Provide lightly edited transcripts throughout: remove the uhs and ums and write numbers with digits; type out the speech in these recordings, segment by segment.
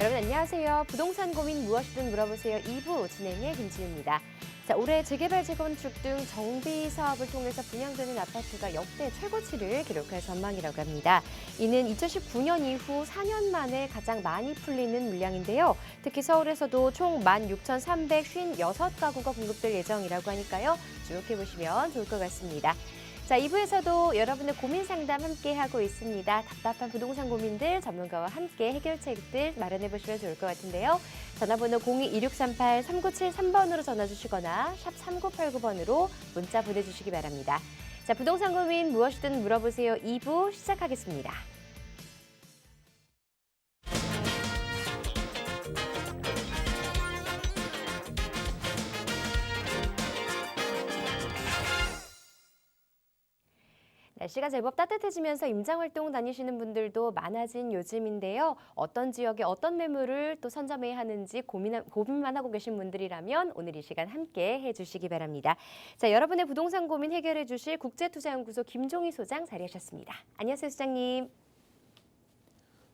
여러분 안녕하세요. 부동산 고민 무엇이든 물어보세요. 2부 진행의 김지우입니다. 자, 올해 재개발, 재건축 등 정비 사업을 통해서 분양되는 아파트가 역대 최고치를 기록할 전망이라고 합니다. 이는 2019년 이후 4년 만에 가장 많이 풀리는 물량인데요. 특히 서울에서도 총 16,356가구가 공급될 예정이라고 하니까요. 주목해보시면 좋을 것 같습니다. 자, 2부에서도 여러분의 고민 상담 함께 하고 있습니다. 답답한 부동산 고민들 전문가와 함께 해결책들 마련해 보시면 좋을 것 같은데요. 전화번호 02-2638-3973번으로 전화 주시거나 샵 3989번으로 문자 보내주시기 바랍니다. 자, 부동산 고민 무엇이든 물어보세요. 2부 시작하겠습니다. 날씨가 제법 따뜻해지면서 임장활동 다니시는 분들도 많아진 요즘인데요. 어떤 지역에 어떤 매물을 또 선점해야 하는지 고민만 하고 계신 분들이라면 오늘 이 시간 함께 해주시기 바랍니다. 자, 여러분의 부동산 고민 해결해 주실 국제투자연구소 김종희 소장 자리하셨습니다. 안녕하세요, 소장님.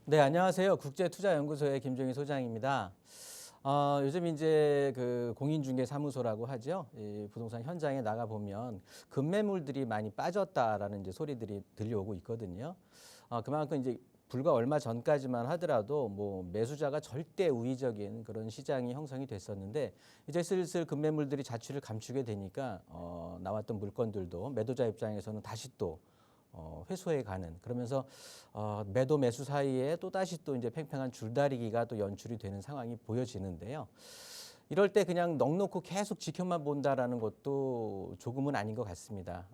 네, 안녕하세요. 국제투자연구소의 김종희 소장입니다. 요즘 이제 그 공인중개사무소라고 하죠. 이 부동산 현장에 나가 보면 급매물들이 많이 빠졌다라는 이제 소리들이 들려오고 있거든요. 그만큼 이제 불과 얼마 전까지만 하더라도 뭐 매수자가 절대 우위적인 그런 시장이 형성이 됐었는데 이제 슬슬 급매물들이 자취를 감추게 되니까 나왔던 물건들도 매도자 입장에서는 다시 또 회수해 가는, 그러면서 매도 매수 사이에 또다시 또 이제 팽팽한 줄다리기가 또 연출이 되는 상황이 보여지는데요. 이럴 때 그냥 넋놓고 계속 지켜만 본다라는 것도 조금은 아닌 것 같습니다.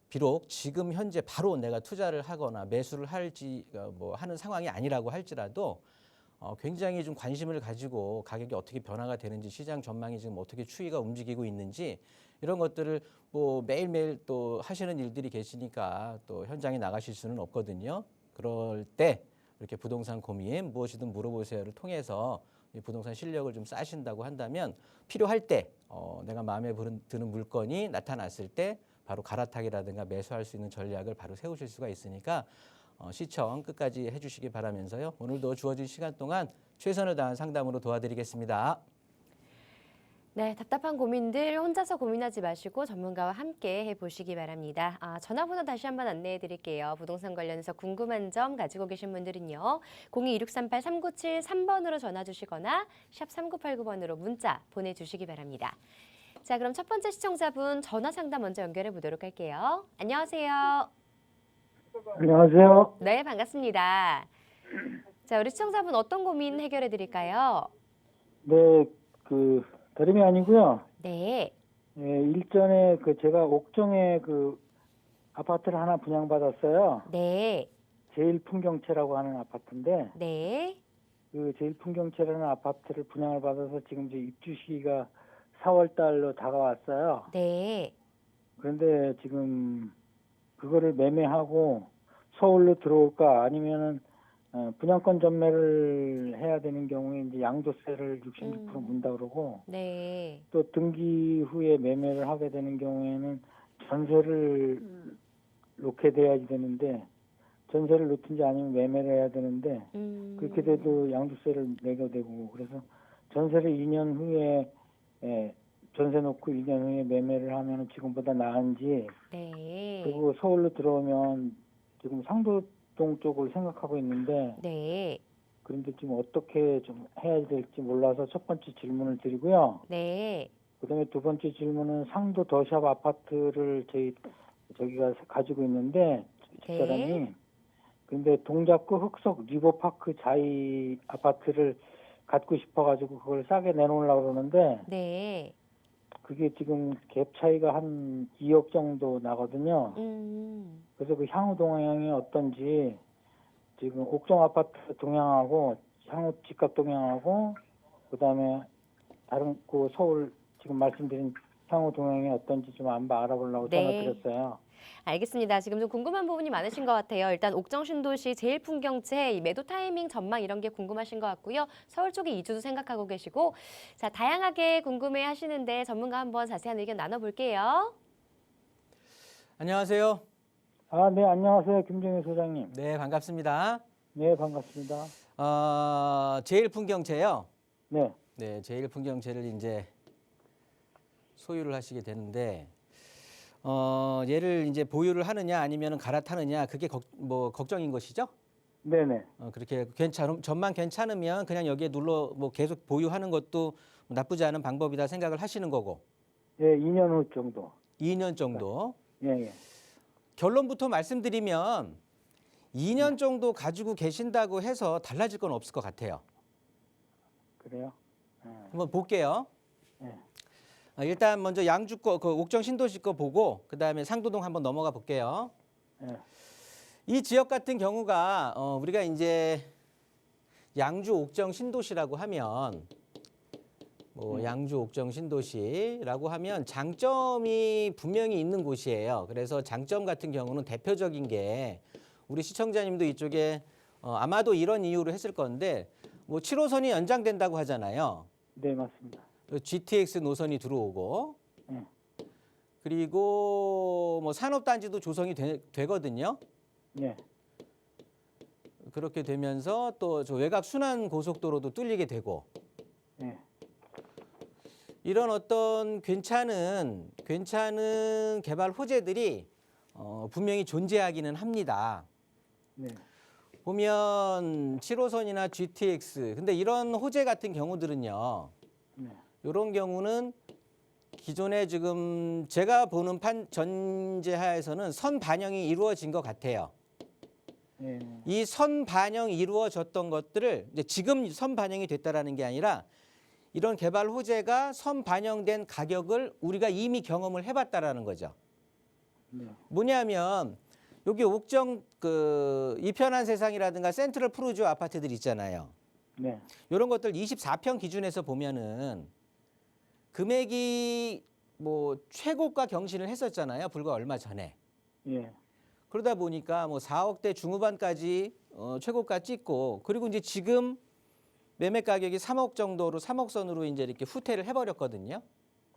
비록 지금 현재 바로 내가 투자를 하거나 매수를 할지 뭐 하는 상황이 아니라고 할지라도 굉장히 좀 관심을 가지고 가격이 어떻게 변화가 되는지, 시장 전망이 지금 어떻게 추이가 움직이고 있는지, 이런 것들을 뭐 매일매일 또 하시는 일들이 계시니까 또 현장에 나가실 수는 없거든요. 그럴 때 이렇게 부동산 고민 무엇이든 물어보세요를 통해서 이 부동산 실력을 좀 쌓으신다고 한다면 필요할 때 내가 마음에 드는 물건이 나타났을 때 바로 갈아타기라든가 매수할 수 있는 전략을 바로 세우실 수가 있으니까 시청 끝까지 해주시기 바라면서요. 오늘도 주어진 시간 동안 최선을 다한 상담으로 도와드리겠습니다. 네, 답답한 고민들 혼자서 고민하지 마시고 전문가와 함께 해보시기 바랍니다. 전화번호 다시 한번 안내해 드릴게요. 부동산 관련해서 궁금한 점 가지고 계신 분들은요. 02-2638-3973번으로 전화 주시거나 샵 3989번으로 문자 보내주시기 바랍니다. 자, 그럼 첫 번째 시청자분 전화 상담 먼저 연결해 보도록 할게요. 안녕하세요. 안녕하세요. 네, 반갑습니다. 자, 우리 시청자분 어떤 고민 해결해 드릴까요? 네, 다름이 아니고요. 네. 예, 일전에 제가 옥정에 아파트를 하나 분양받았어요. 네. 제일풍경채라고 하는 아파트인데, 네. 그 제일풍경채라는 아파트를 분양을 받아서 지금 이제 입주 시기가 4월 달로 다가왔어요. 네. 그런데 지금 그거를 매매하고 서울로 들어올까 아니면은 분양권 전매를 해야 되는 경우에 이제 양도세를 66% 문다 그러고, 네. 또 등기 후에 매매를 하게 되는 경우에는 전세를 놓게 돼야 되는데, 전세를 놓든지 아니면 매매를 해야 되는데, 그렇게 돼도 양도세를 내게 되고, 그래서 전세를 2년 후에 전세 놓고 2년 후에 매매를 하면 지금보다 나은지, 네. 그리고 서울로 들어오면 지금 상도동 쪽을 생각하고 있는데, 네. 그런데 지금 어떻게 좀 해야 될지 몰라서 첫 번째 질문을 드리고요. 네. 그다음에 두 번째 질문은 상도 더샵 아파트를 저기가 가지고 있는데, 집사람이. 네. 근데 동작구 흑석 리버파크 자이 아파트를 갖고 싶어가지고 그걸 싸게 내놓으려고 그러는데, 네. 그게 지금 갭 차이가 한 2억 정도 나거든요. 그래서 그 향후 동향이 어떤지, 지금 옥정 아파트 동향하고 향후 집값 동향하고 그다음에 다른 서울 지금 말씀드린 향후 동향이 어떤지 좀 한번 알아보려고 네. 전화드렸어요. 알겠습니다. 지금 좀 궁금한 부분이 많으신 것 같아요. 일단 옥정 신도시 제일풍경채 이 매도 타이밍 전망 이런 게 궁금하신 것 같고요. 서울 쪽에 이주도 생각하고 계시고, 자, 다양하게 궁금해 하시는데 전문가 한번 자세한 의견 나눠볼게요. 안녕하세요. 네, 안녕하세요. 김정희 소장님. 네, 반갑습니다. 네, 반갑습니다. 제일풍경채요. 네. 네, 제일풍경채를 이제 소유를 하시게 되는데 얘를 이제 보유를 하느냐 아니면 갈아타느냐 그게 걱정인 것이죠. 네네. 그렇게 전만 괜찮으면 그냥 여기에 눌러 계속 보유하는 것도 나쁘지 않은 방법이다 생각을 하시는 거고. 예, 2년 후 정도. 2년 정도. 예, 예. 결론부터 말씀드리면 2년 정도 가지고 계신다고 해서 달라질 건 없을 것 같아요. 그래요? 예. 한번 볼게요. 예. 일단 먼저 양주 거, 그 옥정 신도시 거 보고 그다음에 상도동 한번 넘어가 볼게요. 예. 이 지역 같은 경우가 우리가 이제 양주 옥정 신도시라고 하면 양주 옥정 신도시라고 하면 장점이 분명히 있는 곳이에요. 그래서 장점 같은 경우는 대표적인 게 우리 시청자님도 이쪽에 아마도 이런 이유로 했을 건데 7호선이 연장된다고 하잖아요. 네, 맞습니다. GTX 노선이 들어오고 예. 그리고 산업단지도 조성이 되거든요. 예. 그렇게 되면서 또 저 외곽 순환 고속도로도 뚫리게 되고 예. 이런 어떤 괜찮은 개발 호재들이 분명히 존재하기는 합니다. 네. 보면 7호선이나 GTX 근데 이런 호재 같은 경우들은요. 네. 이런 경우는 기존에 지금 제가 보는 전제하에서는 선 반영이 이루어진 것 같아요. 예. 이 선 반영이 이루어졌던 것들을 이제 지금 선 반영이 됐다라는 게 아니라 이런 개발 호재가 선 반영된 가격을 우리가 이미 경험을 해봤다라는 거죠. 네. 뭐냐면 여기 옥정 이편한 세상이라든가 센트럴 푸르지오 아파트들 있잖아요. 네. 이런 것들 24평 기준에서 보면은 금액이 최고가 경신을 했었잖아요. 불과 얼마 전에. 예. 그러다 보니까 4억대 중후반까지 최고가 찍고 그리고 이제 지금 매매 가격이 3억 정도로 3억 선으로 이제 이렇게 후퇴를 해버렸거든요.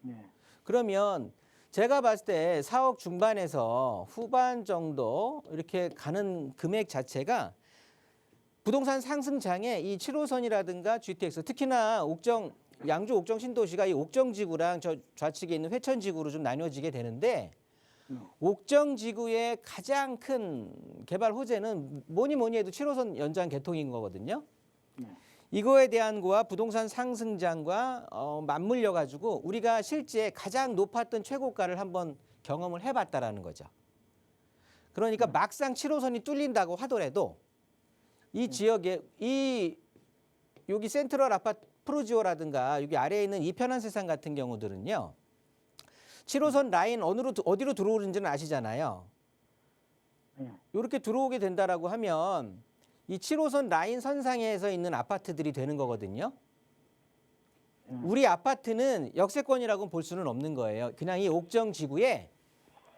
네. 그러면 제가 봤을 때 4억 중반에서 후반 정도 이렇게 가는 금액 자체가 부동산 상승장에 이 7호선이라든가 GTX 특히나 양주 옥정 신도시가 이 옥정지구랑 저 좌측에 있는 회천지구로 좀 나뉘어지게 되는데 옥정지구의 가장 큰 개발 호재는 뭐니 해도 7호선 연장 개통인 거거든요. 이거에 대한 거와 부동산 상승장과 맞물려 가지고 우리가 실제 가장 높았던 최고가를 한번 경험을 해봤다라는 거죠. 그러니까 막상 7호선이 뚫린다고 하더라도 이 지역에 여기 센트럴 아파트 프로지오라든가 여기 아래에 있는 이편한 세상 같은 경우들은요. 7호선 라인 어디로 들어오는지는 아시잖아요. 이렇게 들어오게 된다라고 하면 이 7호선 라인 선상에서 있는 아파트들이 되는 거거든요. 우리 아파트는 역세권이라고 볼 수는 없는 거예요. 그냥 이 옥정 지구에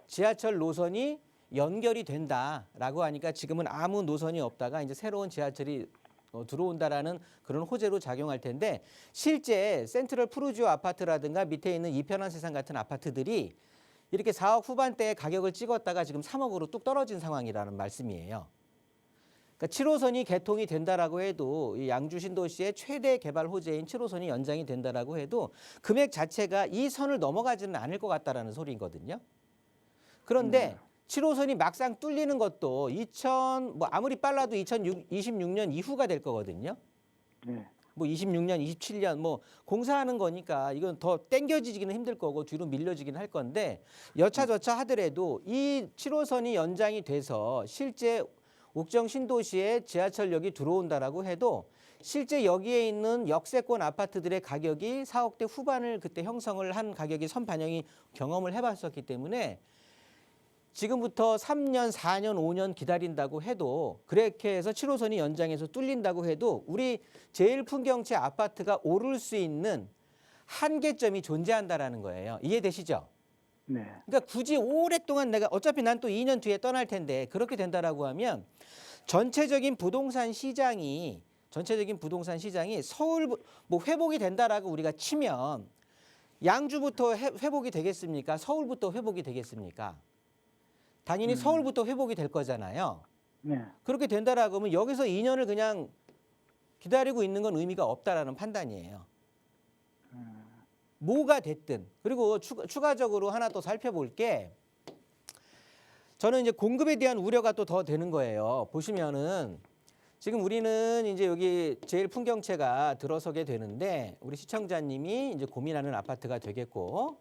지하철 노선이 연결이 된다라고 하니까 지금은 아무 노선이 없다가 이제 새로운 지하철이 들어온다라는 그런 호재로 작용할 텐데 실제 센트럴 푸르지오 아파트라든가 밑에 있는 이편한 세상 같은 아파트들이 이렇게 4억 후반대에 가격을 찍었다가 지금 3억으로 뚝 떨어진 상황이라는 말씀이에요. 그러니까 7호선이 개통이 된다라고 해도 이 양주 신도시의 최대 개발 호재인 7호선이 연장이 된다라고 해도 금액 자체가 이 선을 넘어가지는 않을 것 같다라는 소리거든요. 그런데 7호선이 막상 뚫리는 것도 아무리 빨라도 2026년 이후가 될 거거든요. 네. 26년, 27년 공사하는 거니까 이건 더 땡겨지기는 힘들 거고 뒤로 밀려지긴 할 건데 여차저차 하더라도 이 7호선이 연장이 돼서 실제 옥정 신도시에 지하철역이 들어온다라고 해도 실제 여기에 있는 역세권 아파트들의 가격이 4억대 후반을 그때 형성을 한 가격이 선 반영이 경험을 해봤었기 때문에 지금부터 3년, 4년, 5년 기다린다고 해도 그렇게 해서 7호선이 연장해서 뚫린다고 해도 우리 제일풍경채 아파트가 오를 수 있는 한계점이 존재한다라는 거예요. 이해되시죠? 네. 그러니까 굳이 오랫동안 내가 어차피 난 또 2년 뒤에 떠날 텐데 그렇게 된다라고 하면 전체적인 부동산 시장이 서울 회복이 된다라고 우리가 치면 양주부터 회복이 되겠습니까? 서울부터 회복이 되겠습니까? 당연히 서울부터 회복이 될 거잖아요. 네. 그렇게 된다라고 하면 여기서 2년을 그냥 기다리고 있는 건 의미가 없다라는 판단이에요. 뭐가 됐든. 그리고 추가적으로 하나 또 살펴볼 게 저는 이제 공급에 대한 우려가 또 더 되는 거예요. 보시면은 지금 우리는 이제 여기 제일 풍경채가 들어서게 되는데 우리 시청자님이 이제 고민하는 아파트가 되겠고,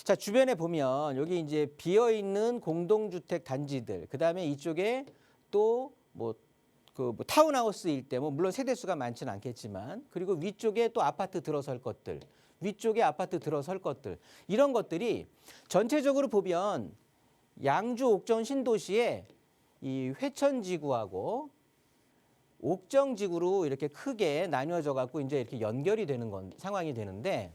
자 주변에 보면 여기 이제 비어 있는 공동주택 단지들, 그 다음에 이쪽에 또 뭐 타운하우스 일대, 뭐 물론 세대수가 많지는 않겠지만, 그리고 위쪽에 또 아파트 들어설 것들, 위쪽에 아파트 들어설 것들, 이런 것들이 전체적으로 보면 양주 옥정 신도시의 이 회천지구하고 옥정지구로 이렇게 크게 나뉘어져 갖고 이제 이렇게 연결이 되는 상황이 되는데,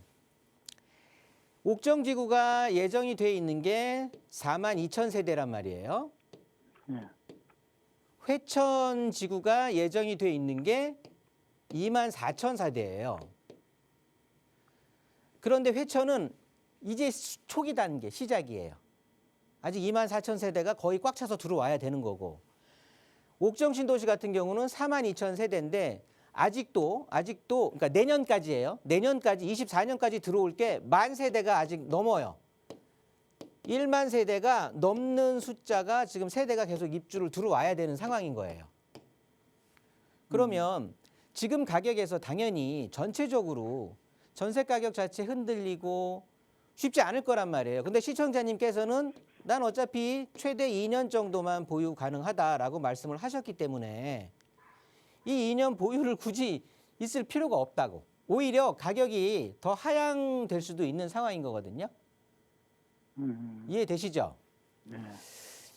옥정지구가 예정이 돼 있는 게 42,000세대란 말이에요. 네. 회천지구가 예정이 돼 있는 게 24,000세대예요. 그런데 회천은 이제 초기 단계, 시작이에요. 아직 24,000세대가 거의 꽉 차서 들어와야 되는 거고, 옥정신도시 같은 경우는 42,000세대인데 아직도 그러니까 내년까지예요. 내년까지 24년까지 들어올 게 10,000세대가 아직 넘어요. 1만 세대가 넘는 숫자가 지금 세대가 계속 입주를 들어와야 되는 상황인 거예요. 그러면 지금 가격에서 당연히 전체적으로 전세 가격 자체 흔들리고 쉽지 않을 거란 말이에요. 근데 시청자님께서는 난 어차피 최대 2년 정도만 보유 가능하다라고 말씀을 하셨기 때문에 이 2년 보유를 굳이 있을 필요가 없다고. 오히려 가격이 더 하향될 수도 있는 상황인 거거든요. 이해되시죠? 네.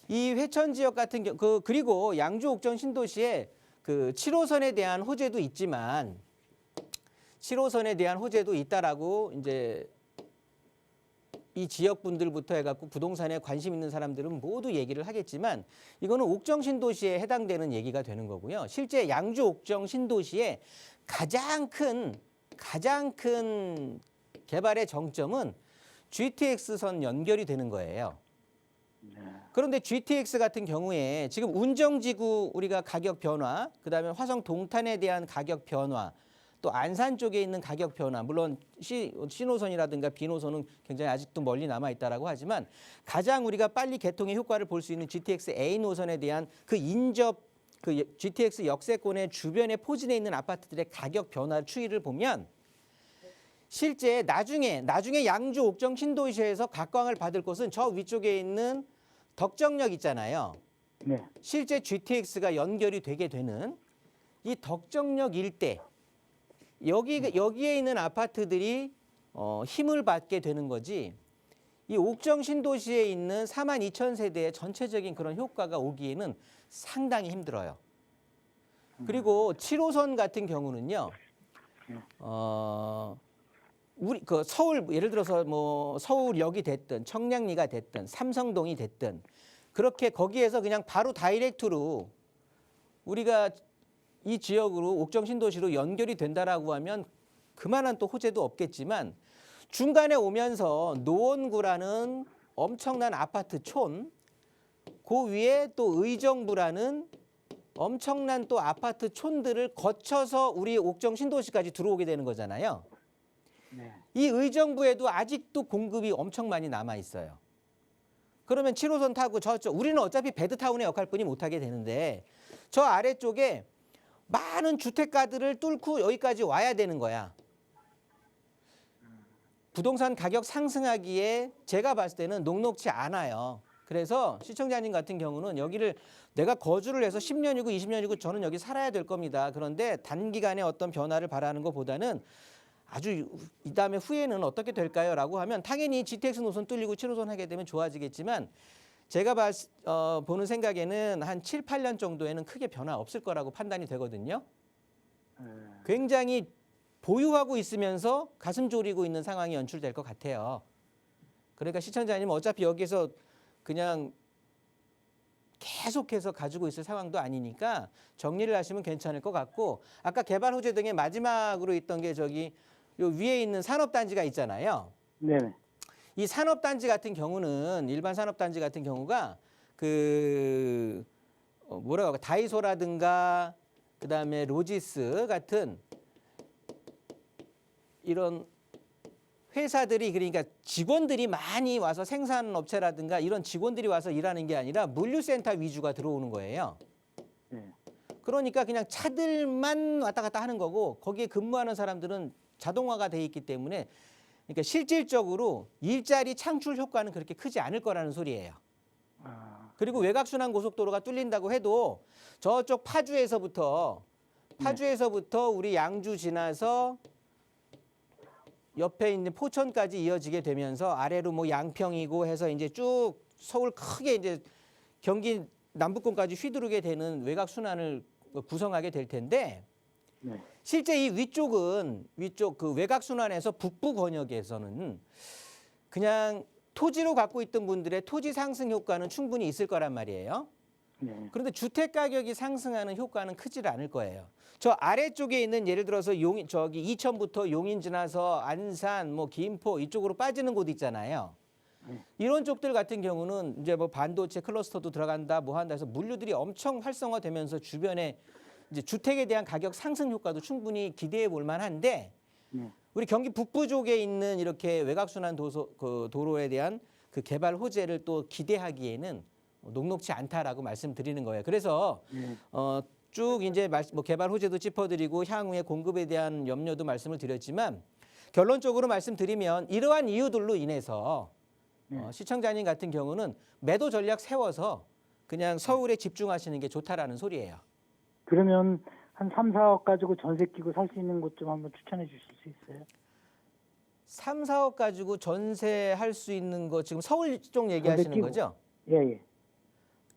이 회천 지역 같은 경우 그리고 양주 옥정 신도시에 그 7호선에 대한 호재도 있지만 7호선에 대한 호재도 있다라고 이제 이 지역 분들부터 해갖고 부동산에 관심 있는 사람들은 모두 얘기를 하겠지만 이거는 옥정 신도시에 해당되는 얘기가 되는 거고요. 실제 양주 옥정 신도시의 가장 큰 개발의 정점은 GTX선 연결이 되는 거예요. 그런데 GTX 같은 경우에 지금 운정지구 우리가 가격 변화, 그다음에 화성 동탄에 대한 가격 변화, 또 안산 쪽에 있는 가격 변화, 물론 C노선이라든가 B노선은 굉장히 아직도 멀리 남아 있다라고 하지만 가장 우리가 빨리 개통의 효과를 볼 수 있는 GTX A 노선에 대한 그 GTX 역세권의 주변에 포진해 있는 아파트들의 가격 변화 추이를 보면 실제 나중에 양주 옥정 신도시에서 각광을 받을 곳은 저 위쪽에 있는 덕정역 있잖아요. 네. 실제 GTX가 연결이 되게 되는 이 덕정역 일대, 여기에 있는 아파트들이 힘을 받게 되는 거지, 이 옥정 신도시에 있는 42,000세대의 전체적인 그런 효과가 오기에는 상당히 힘들어요. 그리고 7호선 같은 경우는요, 우리 서울 예를 들어서 뭐 서울역이 됐든 청량리가 됐든 삼성동이 됐든 그렇게 거기에서 그냥 바로 다이렉트로 우리가 이 지역으로 옥정 신도시로 연결이 된다라고 하면 그만한 또 호재도 없겠지만 중간에 오면서 노원구라는 엄청난 아파트촌, 그 위에 또 의정부라는 엄청난 또 아파트촌들을 거쳐서 우리 옥정 신도시까지 들어오게 되는 거잖아요. 네. 이 의정부에도 아직도 공급이 엄청 많이 남아 있어요. 그러면 7호선 타고 저쪽, 우리는 어차피 베드타운의 역할뿐이 못하게 되는데 저 아래쪽에 많은 주택가들을 뚫고 여기까지 와야 되는 거야. 부동산 가격 상승하기에 제가 봤을 때는 녹록지 않아요. 그래서 시청자님 같은 경우는 여기를 내가 거주를 해서 10년이고 20년이고 저는 여기 살아야 될 겁니다. 그런데 단기간에 어떤 변화를 바라는 것보다는 아주 이 다음에 후에는 어떻게 될까요? 라고 하면 당연히 GTX 노선 뚫리고 7호선 하게 되면 좋아지겠지만 제가 보는 생각에는 한 7, 8년 정도에는 크게 변화 없을 거라고 판단이 되거든요. 굉장히 보유하고 있으면서 가슴 졸이고 있는 상황이 연출될 것 같아요. 그러니까 시청자님 어차피 여기서 그냥 계속해서 가지고 있을 상황도 아니니까 정리를 하시면 괜찮을 것 같고, 아까 개발 호재 등의 마지막으로 있던 게 저기 요 위에 있는 산업단지가 있잖아요. 네. 이 산업단지 같은 경우는 일반 산업단지 같은 경우가 뭐라고 할까, 다이소라든가 그다음에 로지스 같은 이런 회사들이 그러니까 직원들이 많이 와서 생산업체라든가 이런 직원들이 와서 일하는 게 아니라 물류센터 위주가 들어오는 거예요. 네. 그러니까 그냥 차들만 왔다 갔다 하는 거고 거기에 근무하는 사람들은 자동화가 돼 있기 때문에 그러니까 실질적으로 일자리 창출 효과는 그렇게 크지 않을 거라는 소리예요. 아, 그리고 외곽순환 고속도로가 뚫린다고 해도 저쪽 파주에서부터 우리 양주 지나서 옆에 있는 포천까지 이어지게 되면서 아래로 뭐 양평이고 해서 이제 쭉 서울 크게 이제 경기 남부권까지 휘두르게 되는 외곽순환을 구성하게 될 텐데 네. 실제 이 위쪽 그 외곽순환에서 북부 권역에서는 그냥 토지로 갖고 있던 분들의 토지 상승 효과는 충분히 있을 거란 말이에요. 네. 그런데 주택 가격이 상승하는 효과는 크질 않을 거예요. 저 아래쪽에 있는 예를 들어서 저기 이천부터 용인 지나서 안산, 뭐 김포 이쪽으로 빠지는 곳 있잖아요. 이런 쪽들 같은 경우는 이제 뭐 반도체 클러스터도 들어간다, 뭐 한다 해서 물류들이 엄청 활성화되면서 주변에 이제 주택에 대한 가격 상승 효과도 충분히 기대해 볼 만한데 네. 우리 경기 북부 쪽에 있는 이렇게 외곽순환 도로에 대한 그 개발 호재를 또 기대하기에는 녹록지 않다라고 말씀드리는 거예요. 그래서 네. 쭉 이제 뭐 개발 호재도 짚어드리고 향후의 공급에 대한 염려도 말씀을 드렸지만 결론적으로 말씀드리면 이러한 이유들로 인해서 시청자님 같은 경우는 매도 전략 세워서 그냥 서울에 집중하시는 게 좋다라는 소리예요. 그러면 한 3, 4억 가지고 전세 끼고 살 수 있는 곳 좀 한번 추천해 주실 수 있어요? 3, 4억 가지고 전세할 수 있는 거 지금 서울 쪽 얘기하시는 끼고. 거죠? 예, 예.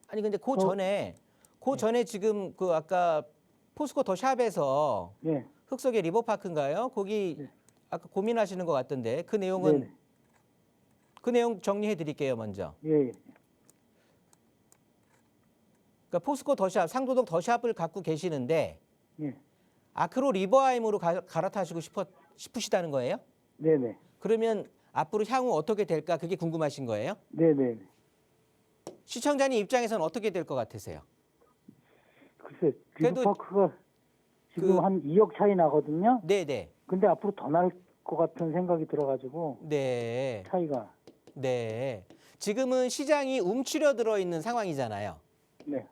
아니 근데 그 전에 지금 그 아까 포스코 더 샵에서 예. 흑석의 리버파크인가요? 거기 네. 아까 고민하시는 것 같던데 그 내용은 네네. 그 내용 정리해 드릴게요 먼저. 예, 예. 그러니까 포스코 더샵 상도동 더샵을 갖고 계시는데 예. 아크로 리버하임으로 갈아타시고 싶으시다는 거예요? 네네. 그러면 앞으로 향후 어떻게 될까 그게 궁금하신 거예요? 네네. 시청자님 입장에서는 어떻게 될 것 같으세요? 글쎄, 그래도 리버파크가 지금 그- 한 2억 차이 나거든요. 네네. 근데 앞으로 더 날 것 같은 생각이 들어가지고 네. 차이가. 네. 지금은 시장이 움츠려 들어 있는 상황이잖아요. 네.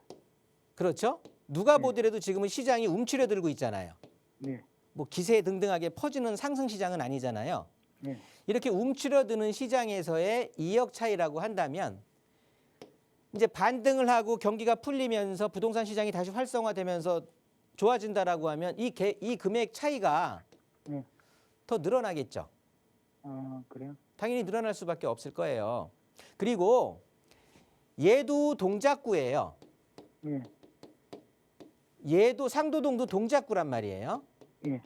그렇죠? 누가 보더라도 지금은 시장이 움츠려 들고 있잖아요. 네. 뭐 기세 등등하게 퍼지는 상승 시장은 아니잖아요. 네. 이렇게 움츠려드는 시장에서의 2억 차이라고 한다면 이제 반등을 하고 경기가 풀리면서 부동산 시장이 다시 활성화되면서 좋아진다라고 하면 이 금액 차이가 네. 더 늘어나겠죠. 아, 그래요? 당연히 늘어날 수밖에 없을 거예요. 그리고 얘도 동작구예요. 예. 얘도 상도동도 동작구란 말이에요. 예.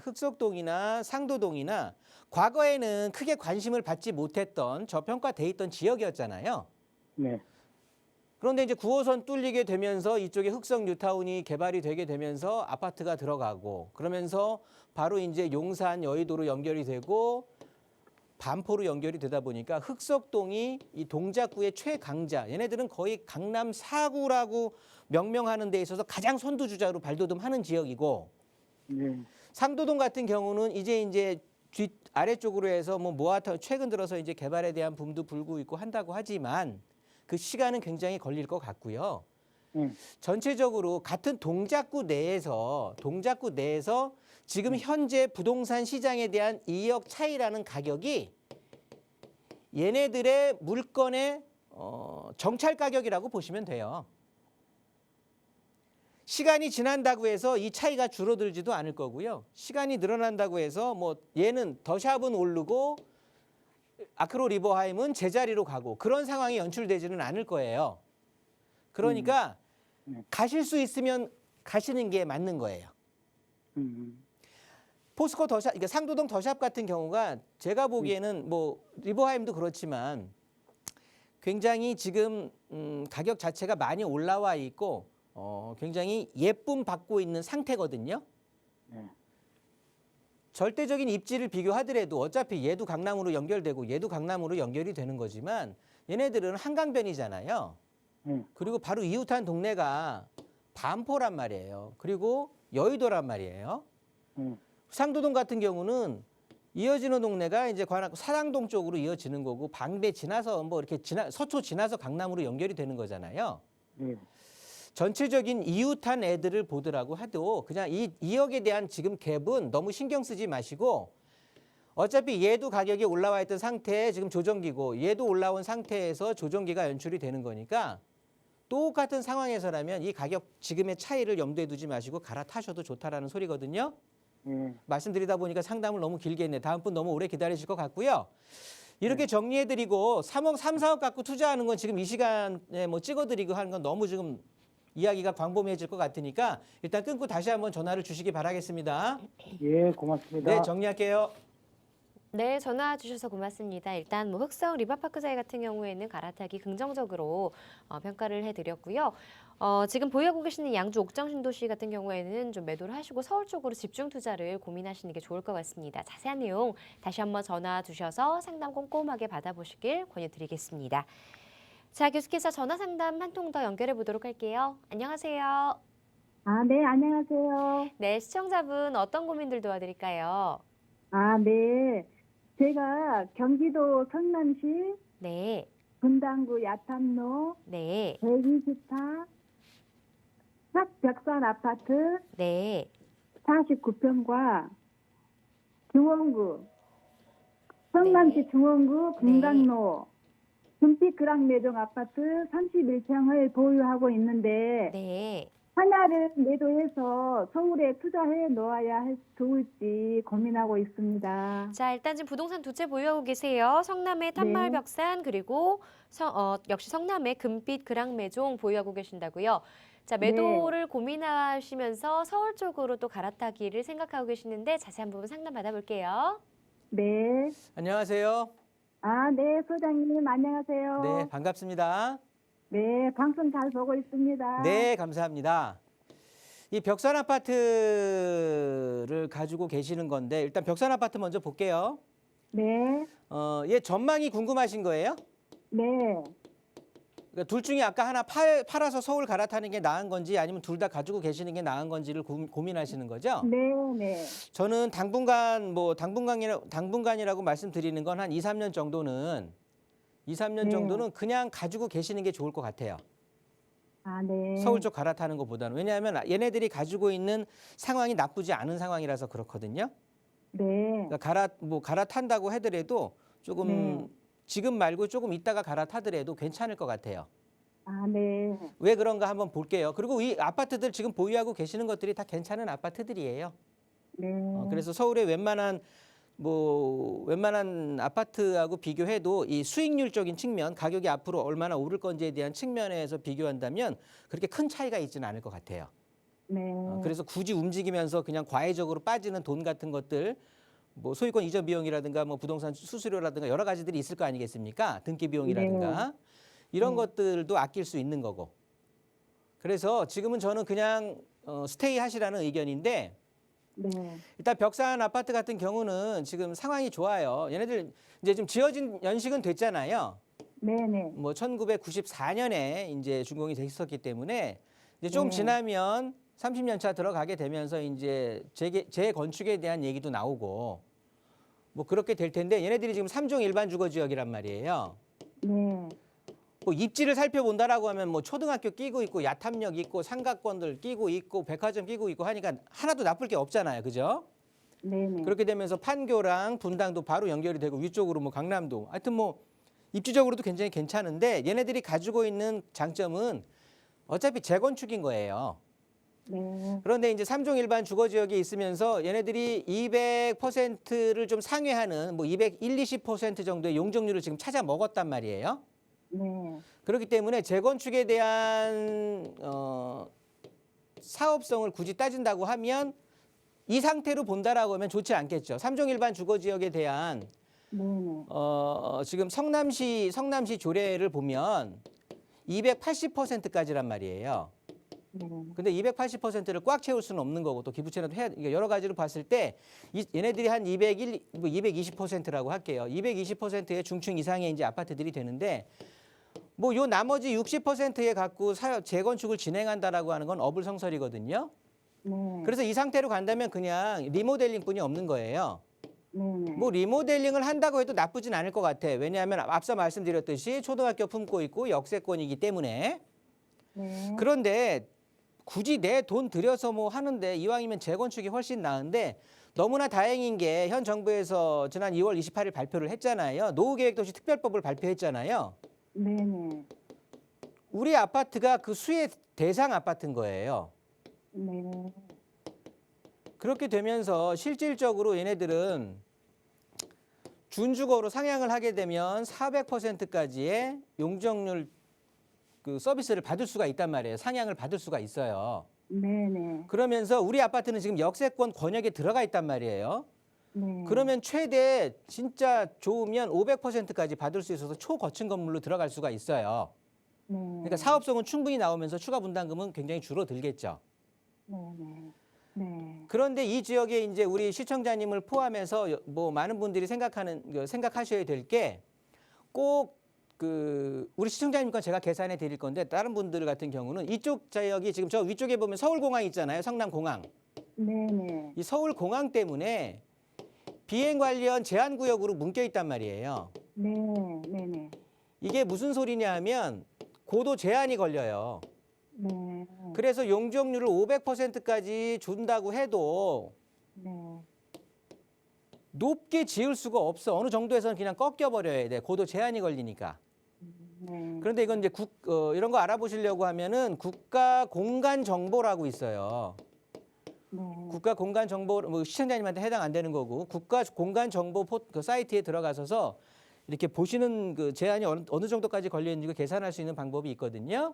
흑석동이나 상도동이나 과거에는 크게 관심을 받지 못했던 저평가돼 있던 지역이었잖아요. 네. 그런데 이제 9호선 뚫리게 되면서 이쪽에 흑석 뉴타운이 개발이 되게 되면서 아파트가 들어가고 그러면서 바로 이제 용산 여의도로 연결이 되고 반포로 연결이 되다 보니까 흑석동이 이 동작구의 최강자, 얘네들은 거의 강남 4구라고 명명하는 데 있어서 가장 선두주자로 발돋움하는 지역이고 네. 상도동 같은 경우는 이제 아래쪽으로 해서 뭐 모아타운 최근 들어서 이제 개발에 대한 붐도 불고 있고 한다고 하지만 그 시간은 굉장히 걸릴 것 같고요. 전체적으로 같은 동작구 내에서 지금 현재 부동산 시장에 대한 2억 차이라는 가격이 얘네들의 물건의 정찰 가격이라고 보시면 돼요. 시간이 지난다고 해서 이 차이가 줄어들지도 않을 거고요. 시간이 늘어난다고 해서 뭐 얘는 더샵은 오르고 아크로 리버하임은 제자리로 가고 그런 상황이 연출되지는 않을 거예요. 그러니까 가실 수 있으면 가시는 게 맞는 거예요. 포스코 더샵, 그러니까 상도동 더샵 같은 경우가 제가 보기에는 뭐 리버하임도 그렇지만 굉장히 지금 가격 자체가 많이 올라와 있고 굉장히 예쁨 받고 있는 상태거든요. 네. 절대적인 입지를 비교하더라도 어차피 얘도 강남으로 연결되고 얘도 강남으로 연결이 되는 거지만 얘네들은 한강변이잖아요. 그리고 바로 이웃한 동네가 반포란 말이에요. 그리고 여의도란 말이에요. 상도동 같은 경우는 이어지는 동네가 이제 사당동 쪽으로 이어지는 거고 방배 지나서 뭐 이렇게 서초 지나서 강남으로 연결이 되는 거잖아요. 네. 전체적인 이웃한 애들을 보더라고 해도 그냥 이 2억에 대한 지금 갭은 너무 신경 쓰지 마시고 어차피 얘도 가격이 올라와 있던 상태에 지금 조정기고 얘도 올라온 상태에서 조정기가 연출이 되는 거니까 똑같은 상황에서라면 이 가격 지금의 차이를 염두에 두지 마시고 갈아타셔도 좋다라는 소리거든요. 말씀드리다 보니까 상담을 너무 길게 했네. 다음 분 너무 오래 기다리실 것 같고요. 이렇게 정리해드리고 3억, 3, 4억 갖고 투자하는 건 지금 이 시간에 뭐 찍어드리고 하는 건 너무 지금 이야기가 광범위해질 것 같으니까 일단 끊고 다시 한번 전화를 주시기 바라겠습니다. 예, 고맙습니다. 네, 정리할게요. 네, 전화 주셔서 고맙습니다. 일단 뭐 흑성 리바파크사이 같은 경우에는 갈아타기 긍정적으로 평가를 해드렸고요. 지금 보유하고 계시는 양주 옥정신도시 같은 경우에는 좀 매도를 하시고 서울 쪽으로 집중 투자를 고민하시는 게 좋을 것 같습니다. 자세한 내용 다시 한번 전화 주셔서 상담 꼼꼼하게 받아보시길 권유드리겠습니다. 자, 계속해서 전화 상담 한 통 더 연결해 보도록 할게요. 안녕하세요. 아, 네, 안녕하세요. 네, 시청자분 어떤 고민들 도와드릴까요? 아, 네. 제가 경기도 성남시 네, 분당구 야탐로 네, 120타 벽산 아파트 네, 49평과 중원구 성남시 중원구 분당로 금빛 그랑 매종 아파트 31평을 보유하고 있는데 네. 하나를 매도해서 서울에 투자해 놓아야 좋을지 고민하고 있습니다. 자, 일단 지금 부동산 두 채 보유하고 계세요. 성남의 탐마을 네. 벽산 그리고 역시 성남의 금빛 그랑매종 보유하고 계신다고요. 자, 매도를 고민하시면서 서울 쪽으로 또 갈아타기를 생각하고 계시는데 자세한 부분 상담 받아볼게요. 네. 안녕하세요. 아, 네, 소장님 안녕하세요. 네, 반갑습니다. 네, 방송 잘 보고 있습니다. 네, 감사합니다. 이 벽산 아파트를 가지고 계시는 건데 일단 벽산 아파트 먼저 볼게요. 네, 얘 전망이 궁금하신 거예요? 네. 그러니까 둘 중에 아까 하나 팔아서 서울 갈아타는 게 나은 건지 아니면 둘 다 가지고 계시는 게 나은 건지를 고민하시는 거죠? 네, 네. 저는 당분간이라고 말씀드리는 건 한 2, 3년 정도는 네. 그냥 가지고 계시는 게 좋을 것 같아요. 아, 네. 서울 쪽 갈아타는 것보다는. 왜냐하면 얘네들이 가지고 있는 상황이 나쁘지 않은 상황이라서 그렇거든요. 네. 그러니까 갈아탄다고 하더라도 조금 네. 지금 말고 조금 있다가 갈아타더라도 괜찮을 것 같아요. 아, 네. 왜 그런가 한번 볼게요. 그리고 이 아파트들 지금 보유하고 계시는 것들이 다 괜찮은 아파트들이에요. 네. 그래서 서울의 웬만한 아파트하고 비교해도 이 수익률적인 측면, 가격이 앞으로 얼마나 오를 건지에 대한 측면에서 비교한다면 그렇게 큰 차이가 있지는 않을 것 같아요. 네. 그래서 굳이 움직이면서 그냥 과외적으로 빠지는 돈 같은 것들, 뭐 소유권 이전 비용이라든가 뭐 부동산 수수료라든가 여러 가지들이 있을 거 아니겠습니까? 등기 비용이라든가 이런 것들도 아낄 수 있는 거고. 그래서 지금은 저는 그냥 스테이 하시라는 의견인데 네. 일단 벽산 아파트 같은 경우는 지금 상황이 좋아요. 얘네들 이제 좀 지어진 연식은 됐잖아요. 네, 네. 뭐 1994년에 이제 준공이 돼 있었기 때문에 이제 좀 네. 지나면 30년 차 들어가게 되면서 이제 재건축에 대한 얘기도 나오고 뭐 그렇게 될 텐데 얘네들이 지금 3종 일반 주거 지역이란 말이에요. 네. 뭐 입지를 살펴본다라고 하면 뭐 초등학교 끼고 있고 야탐역 있고 상가권들 끼고 있고 백화점 끼고 있고 하니까 하나도 나쁠 게 없잖아요. 그죠? 네, 네. 그렇게 되면서 판교랑 분당도 바로 연결이 되고 위쪽으로 뭐 강남도 하여튼 뭐 입지적으로도 굉장히 괜찮은데 얘네들이 가지고 있는 장점은 어차피 재건축인 거예요. 네. 그런데 이제 3종 일반 주거 지역에 있으면서 얘네들이 200%를 좀 상회하는 뭐 210, 20% 정도의 용적률을 지금 찾아 먹었단 말이에요. 네. 그렇기 때문에 재건축에 대한 사업성을 굳이 따진다고 하면 이 상태로 본다라고 하면 좋지 않겠죠. 3종 일반 주거 지역에 대한 네. 지금 성남시 조례를 보면 280%까지란 말이에요. 네. 근데 280%를 꽉 채울 수는 없는 거고 또 기부채라도 해야 여러 가지로 봤을 때 얘네들이 한 220%라고 할게요. 220%의 중층 이상의 이제 아파트들이 되는데 뭐 요 나머지 60%에 갖고 재건축을 진행한다라고 하는 건 어불성설이거든요. 네. 그래서 이 상태로 간다면 그냥 리모델링뿐이 없는 거예요. 네네. 뭐 리모델링을 한다고 해도 나쁘진 않을 것 같아. 왜냐하면 앞서 말씀드렸듯이 초등학교 품고 있고 역세권이기 때문에. 네. 그런데 굳이 내 돈 들여서 뭐 하는데 이왕이면 재건축이 훨씬 나은데 너무나 다행인 게 현 정부에서 지난 2월 28일 발표를 했잖아요. 노후계획도시 특별법을 발표했잖아요. 네네. 우리 아파트가 그 수혜 대상 아파트인 거예요. 네. 그렇게 되면서 실질적으로 얘네들은 준주거로 상향을 하게 되면 400%까지의 용적률 그 서비스를 받을 수가 있단 말이에요. 상향을 받을 수가 있어요. 네네. 그러면서 우리 아파트는 지금 역세권 권역에 들어가 있단 말이에요. 네. 그러면 최대 진짜 좋으면 500%까지 받을 수 있어서 초거층 건물로 들어갈 수가 있어요. 네. 그러니까 사업성은 충분히 나오면서 추가 분담금은 굉장히 줄어들겠죠. 네네. 네. 그런데 이 지역에 이제 우리 시청자님을 포함해서 뭐 많은 분들이 생각하셔야 될 게 꼭 그 우리 시청자님과 제가 계산해 드릴 건데 다른 분들 같은 경우는 이쪽 지역이 지금 저 위쪽에 보면 서울공항 있잖아요. 성남공항. 네네. 이 서울공항 때문에 비행 관련 제한구역으로 묶여 있단 말이에요. 네. 네네. 이게 무슨 소리냐 하면 고도 제한이 걸려요. 네. 그래서 용적률을 500%까지 준다고 해도 네. 높게 지을 수가 없어. 어느 정도에서는 그냥 꺾여버려야 돼. 고도 제한이 걸리니까. 네. 그런데 이건 이제 이런 거 알아보시려고 하면은 국가공간정보라고 있어요. 네. 국가공간정보, 뭐 시청자님한테 해당 안 되는 거고, 국가공간정보 그 사이트에 들어가셔서 이렇게 보시는 그 제한이 어느 정도까지 걸려있는지 계산할 수 있는 방법이 있거든요.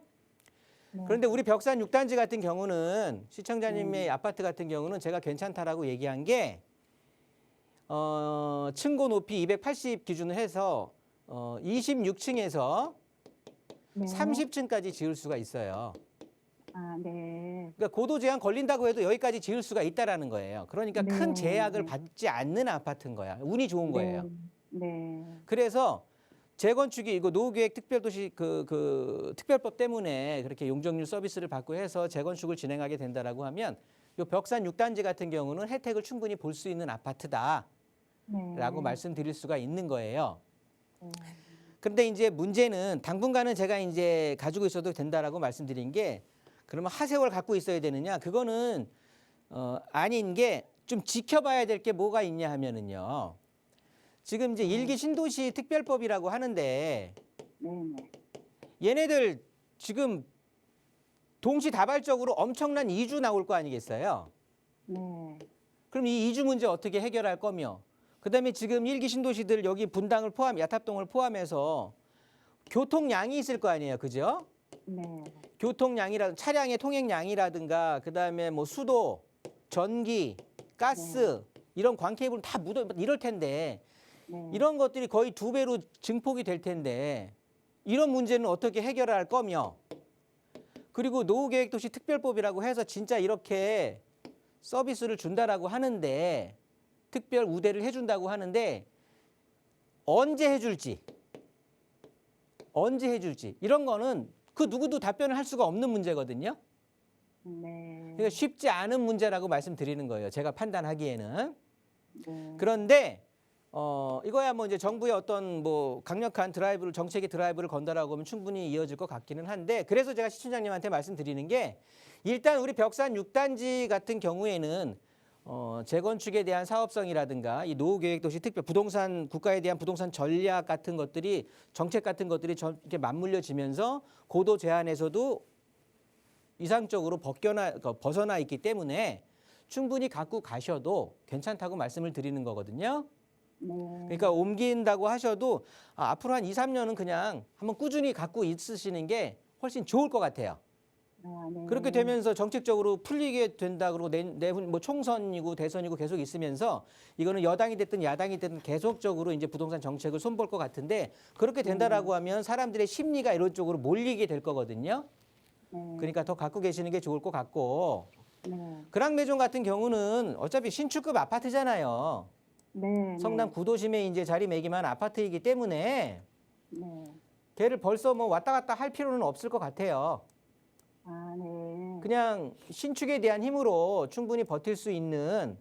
네. 그런데 우리 벽산 6단지 같은 경우는 시청자님의 아파트 같은 경우는 제가 괜찮다라고 얘기한 게 층고 높이 280 기준으로 해서 26층에서 네. 30층까지 지을 수가 있어요. 아, 네. 그러니까 고도 제한 걸린다고 해도 여기까지 지을 수가 있다라는 거예요. 그러니까 네. 큰 제약을 받지 않는 아파트인 거야. 운이 좋은 거예요. 네. 그래서 재건축이 이거 노후계획 특별도시 그 특별법 때문에 그렇게 용적률 서비스를 받고 해서 재건축을 진행하게 된다라고 하면 요 벽산 6단지 같은 경우는 혜택을 충분히 볼 수 있는 아파트다라고 네. 말씀드릴 수가 있는 거예요. 네. 그런데 이제 문제는 당분간은 제가 이제 가지고 있어도 된다라고 말씀드린 게 그러면 하세월 갖고 있어야 되느냐? 그거는 아닌 게 좀 지켜봐야 될 게 뭐가 있냐 하면은요. 지금 이제 일기 신도시 특별법이라고 하는데 네네. 얘네들 지금 동시다발적으로 엄청난 이주 나올 거 아니겠어요? 네. 그럼 이 이주 문제 어떻게 해결할 거며? 그다음에 지금 일기 신도시들 여기 분당을 야탑동을 포함해서 교통량이 있을 거 아니에요, 그죠? 네. 차량의 통행량이라든가 그다음에 뭐 수도, 전기, 가스 이런 광케이블 다 묻어 이럴 텐데 네. 이런 것들이 거의 2배로 증폭이 될 텐데 이런 문제는 어떻게 해결할 거며? 그리고 노후계획도시 특별법이라고 해서 진짜 이렇게 서비스를 준다라고 하는데 특별 우대를 해준다고 하는데 언제 해줄지 이런 거는 그 누구도 답변을 할 수가 없는 문제거든요. 네. 그러니까 쉽지 않은 문제라고 말씀드리는 거예요. 제가 판단하기에는. 네. 그런데 이거야 뭐 이제 정부의 어떤 뭐 강력한 정책의 드라이브를 건다라고 하면 충분히 이어질 것 같기는 한데 그래서 제가 시청자님한테 말씀드리는 게 일단 우리 벽산 6단지 같은 경우에는 재건축에 대한 사업성이라든가 이 노후계획도시 특별 부동산 국가에 대한 부동산 전략 같은 것들이 정책 같은 것들이 이렇게 맞물려지면서 고도 제한에서도 이상적으로 벗어나 있기 때문에 충분히 갖고 가셔도 괜찮다고 말씀을 드리는 거거든요. 네. 그러니까 옮긴다고 하셔도 앞으로 한 2, 3년은 그냥 한번 꾸준히 갖고 있으시는 게 훨씬 좋을 것 같아요. 아, 네. 그렇게 되면서 정책적으로 풀리게 된다 그러고 내후년 뭐 총선이고 대선이고 계속 있으면서 이거는 여당이 됐든 야당이 됐든 계속적으로 이제 부동산 정책을 손볼 것 같은데 그렇게 된다라고 하면 사람들의 심리가 이런 쪽으로 몰리게 될 거거든요. 네. 그러니까 더 갖고 계시는 게 좋을 것 같고 네. 그랑매종 같은 경우는 어차피 신축급 아파트잖아요. 네. 성남 구도심에 이제 자리매김한 아파트이기 때문에 네. 걔를 벌써 뭐 왔다 갔다 할 필요는 없을 것 같아요. 아, 네. 그냥 신축에 대한 힘으로 충분히 버틸 수 있는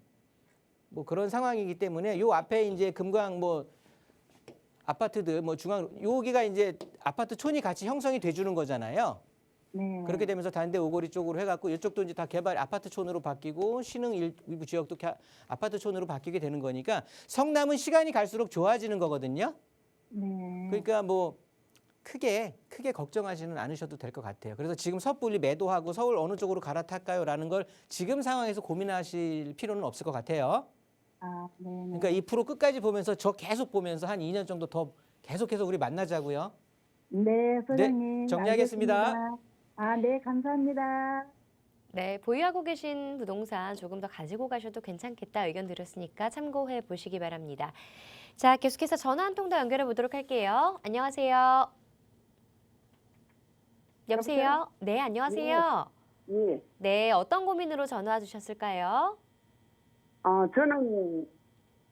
뭐 그런 상황이기 때문에 요 앞에 이제 금강 뭐 아파트들 뭐 중앙 여기가 이제 아파트 촌이 같이 형성이 돼주는 거잖아요. 네. 그렇게 되면서 단대 오거리 쪽으로 해갖고 이쪽도 이제 다 개발 아파트촌으로 바뀌고 신흥 일부 지역도 아파트촌으로 바뀌게 되는 거니까 성남은 시간이 갈수록 좋아지는 거거든요. 네. 그러니까 뭐 크게 걱정하지는 않으셔도 될 것 같아요. 그래서 지금 섣불리 매도하고 서울 어느 쪽으로 갈아탈까요라는 걸 지금 상황에서 고민하실 필요는 없을 것 같아요. 아, 네. 그러니까 이 프로 끝까지 보면서 저 계속 보면서 한 2년 정도 더 계속해서 우리 만나자고요. 네, 소장님. 네, 정리하겠습니다. 알겠습니다. 아, 네, 감사합니다. 네, 보유하고 계신 부동산 조금 더 가지고 가셔도 괜찮겠다 의견 드렸으니까 참고해 보시기 바랍니다. 자, 계속해서 전화 한 통 더 연결해 보도록 할게요. 안녕하세요. 여보세요? 네, 안녕하세요. 예. 네, 어떤 고민으로 전화 주셨을까요? 저는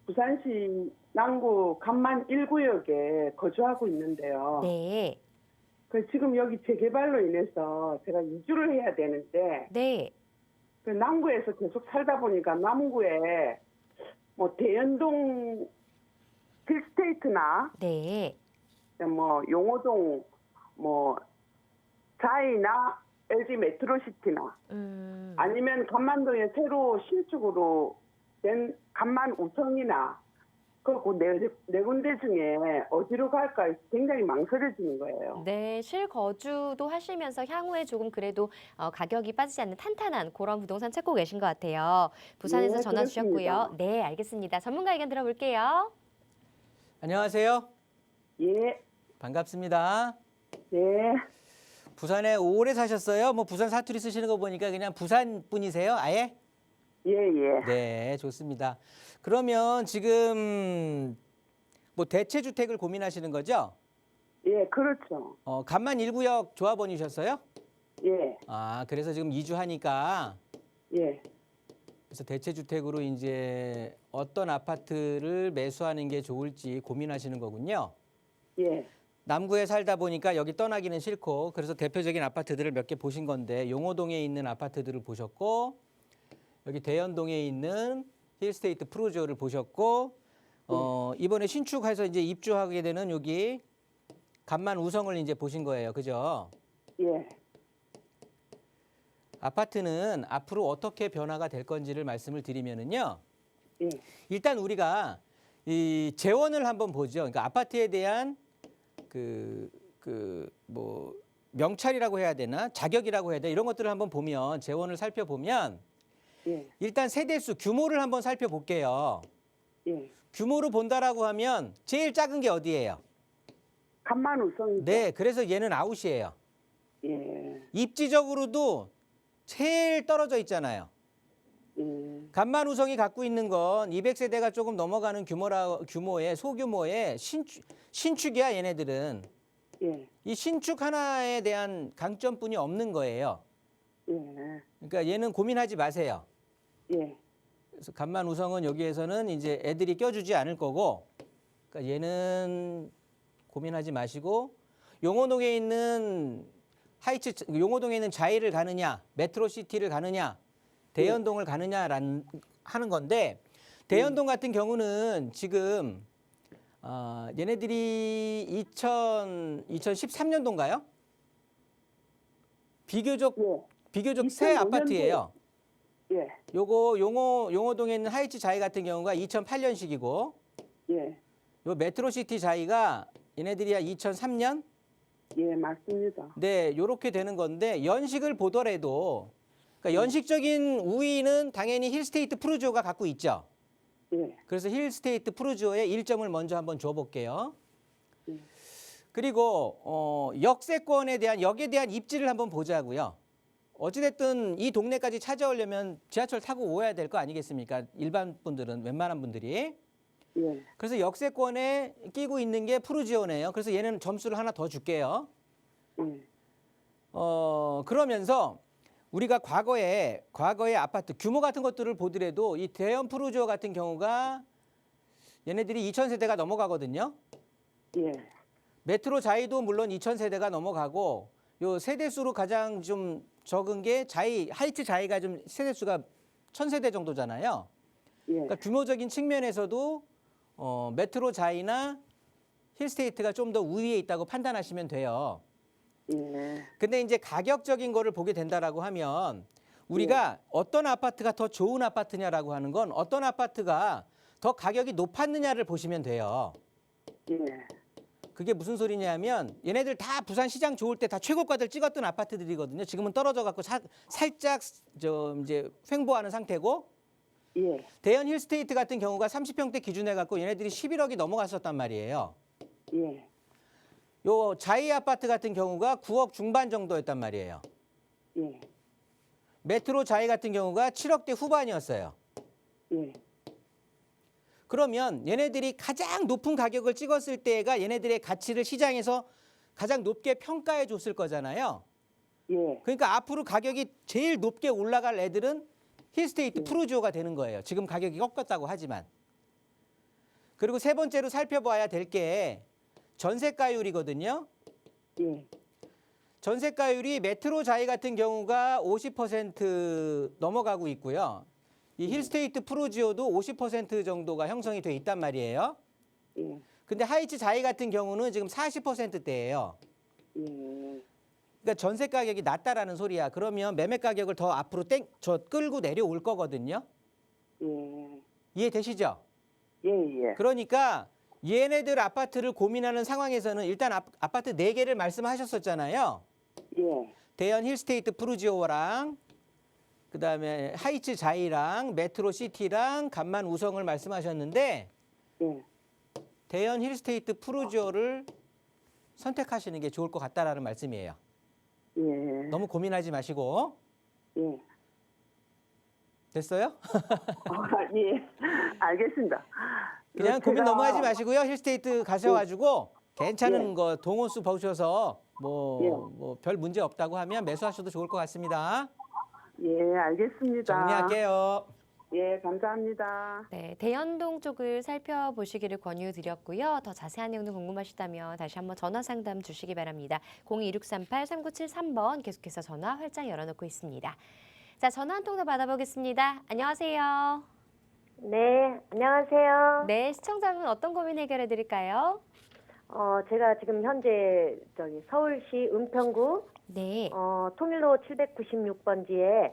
부산시 남구 간만 1구역에 거주하고 있는데요. 네, 지금 여기 재개발로 인해서 제가 이주를 해야 되는데 네, 남구에서 계속 살다 보니까 남구에 뭐 대연동 힐스테이트나 네. 뭐 용호동 뭐 자이나 LG 메트로시티나 아니면 간만동에 새로 신축으로 된 간만 우성이나 그리고 네 군데 중에 어디로 갈까 굉장히 망설여지는 거예요. 네, 실거주도 하시면서 향후에 조금 그래도 가격이 빠지지 않는 탄탄한 그런 부동산 찾고 계신 것 같아요. 부산에서 네, 전화 주셨고요. 그렇습니다. 네, 알겠습니다. 전문가 의견 들어볼게요. 안녕하세요. 예, 반갑습니다. 네, 부산에 오래 사셨어요? 뭐 부산 사투리 쓰시는 거 보니까 그냥 부산 분이세요? 아예? 예, 예. 네, 좋습니다. 그러면 지금 뭐 대체 주택을 고민하시는 거죠? 예, 그렇죠. 간만 1구역 조합원이셨어요? 예, 아, 그래서 지금 이주하니까 예, 그래서 대체 주택으로 이제 어떤 아파트를 매수하는 게 좋을지 고민하시는 거군요. 예, 남구에 살다 보니까 여기 떠나기는 싫고 그래서 대표적인 아파트들을 몇 개 보신 건데 용호동에 있는 아파트들을 보셨고 여기 대연동에 있는 힐스테이트 프루지오를 보셨고 이번에 신축해서 이제 입주하게 되는 여기 간만 우성을 이제 보신 거예요. 그죠? 예, 아파트는 앞으로 어떻게 변화가 될 건지를 말씀을 드리면은요. 예, 일단 우리가 이 재원을 한번 보죠. 그러니까 아파트에 대한 뭐 명찰이라고 해야 되나 자격이라고 해야 되나 이런 것들을 한번 보면 재원을 살펴보면 예, 일단 세대수 규모를 한번 살펴볼게요. 예. 규모로 본다라고 하면 제일 작은 게 어디예요? 간만 우성이죠. 네, 그래서 얘는 아웃이에요. 예, 입지적으로도 제일 떨어져 있잖아요. 예, 간만 우성이 갖고 있는 건 200세대가 조금 넘어가는 규모의 소규모의 신축이야 얘네들은. 예, 이 신축 하나에 대한 강점뿐이 없는 거예요. 예, 그러니까 얘는 고민하지 마세요. 예, 그래서 간만 우성은 여기에서는 이제 애들이 껴주지 않을 거고, 그러니까 얘는 고민하지 마시고 용호동에 있는 용호동에 있는 자이를 가느냐, 메트로시티를 가느냐, 대연동을 가느냐라는 하는 건데 대연동 같은 경우는 지금 얘네들이 2013년도인가요? 비교적 새 2005년도. 아파트예요. 예, 요거 용호동에 있는 하이츠 자이 같은 경우가 2008년식이고 예, 요 메트로시티 자이가 얘네들이야 2003년? 예, 맞습니다. 네, 요렇게 되는 건데 연식을 보더라도 그러니까 연식적인 우위는 당연히 힐스테이트 프루지오가 갖고 있죠. 예, 그래서 힐스테이트 프루지오에 1점을 먼저 한번 줘볼게요. 예. 그리고 역세권에 대한 역에 대한 입지를 한번 보자고요. 어찌됐든 이 동네까지 찾아오려면 지하철 타고 오야 될 거 아니겠습니까? 일반 분들은 웬만한 분들이. 예, 그래서 역세권에 끼고 있는 게 프루지오네요. 그래서 얘는 점수를 하나 더 줄게요. 예, 그러면서 우리가 과거에 아파트 규모 같은 것들을 보더라도 이 대형 프루지오 같은 경우가 얘네들이 2000세대가 넘어가거든요. 예, 메트로 자이도 물론 2,000세대가 넘어가고 요 세대수로 가장 좀 적은 게 자이, 하이츠 자이가 좀 세대수가 1,000세대 정도잖아요. 예. 그러니까 규모적인 측면에서도 메트로 자이나 힐스테이트가 좀 더 우위에 있다고 판단하시면 돼요. 예. 근데 이제 가격적인 거를 보게 된다라고 하면 우리가 어떤 아파트가 더 좋은 아파트냐라고 하는 건 어떤 아파트가 더 가격이 높았느냐를 보시면 돼요. 예. 그게 무슨 소리냐면 얘네들 다 부산 시장 좋을 때 다 최고가들 찍었던 아파트들이거든요. 지금은 떨어져 갖고 살짝 이제 횡보하는 상태고 예. 대연 힐스테이트 같은 경우가 30평대 기준에 갖고 얘네들이 11억이 넘어갔었단 말이에요. 예. 요 자이 아파트 같은 경우가 9억 중반 정도였단 말이에요. 예. 메트로 자이 같은 경우가 7억대 후반이었어요. 예. 그러면 얘네들이 가장 높은 가격을 찍었을 때가 얘네들의 가치를 시장에서 가장 높게 평가해 줬을 거잖아요. 예. 그러니까 앞으로 가격이 제일 높게 올라갈 애들은 힐스테이트 프루지오가 되는 거예요. 지금 가격이 꺾였다고 하지만. 그리고 세 번째로 살펴봐야 될 게 전세가율이거든요. 예. 전세가율이 메트로 자이 같은 경우가 50% 넘어가고 있고요. 이 힐스테이트 프루지오도 50% 정도가 형성이 돼 있단 말이에요. 예. 근데 하이츠 자이 같은 경우는 지금 40%대예요. 예. 그러니까 전세 가격이 낮다라는 소리야. 그러면 매매 가격을 더 앞으로 끌고 내려올 거거든요. 예. 이해되시죠? 예. 예. 그러니까 얘네들 아파트를 고민하는 상황에서는 일단 아파트 4개를 말씀하셨었잖아요. 예. 대연 힐스테이트 프루지오랑 그다음에 하이츠 자이랑 메트로 시티랑 간만 우성을 말씀하셨는데 예. 대연 힐스테이트 프루지오를 선택하시는 게 좋을 것 같다라는 말씀이에요. 예. 너무 고민하지 마시고. 예. 됐어요? 예. 알겠습니다. 그냥 고민 너무 하지 마시고요. 힐스테이트 가셔가지고 괜찮은 예. 거 동호수 보셔서 예. 뭐 별 문제 없다고 하면 매수하셔도 좋을 것 같습니다. 예, 알겠습니다. 정리할게요. 예, 감사합니다. 네, 대연동 쪽을 살펴보시기를 권유드렸고요. 더 자세한 내용도 궁금하시다면 다시 한번 전화 상담 주시기 바랍니다. 02-638-3973번 계속해서 전화 활짝 열어놓고 있습니다. 자, 전화 한 통 더 받아보겠습니다. 안녕하세요. 네, 안녕하세요. 네, 시청자분 어떤 고민 해결해 드릴까요? 제가 지금 현재 서울시 은평구 네. 통일로 796번지에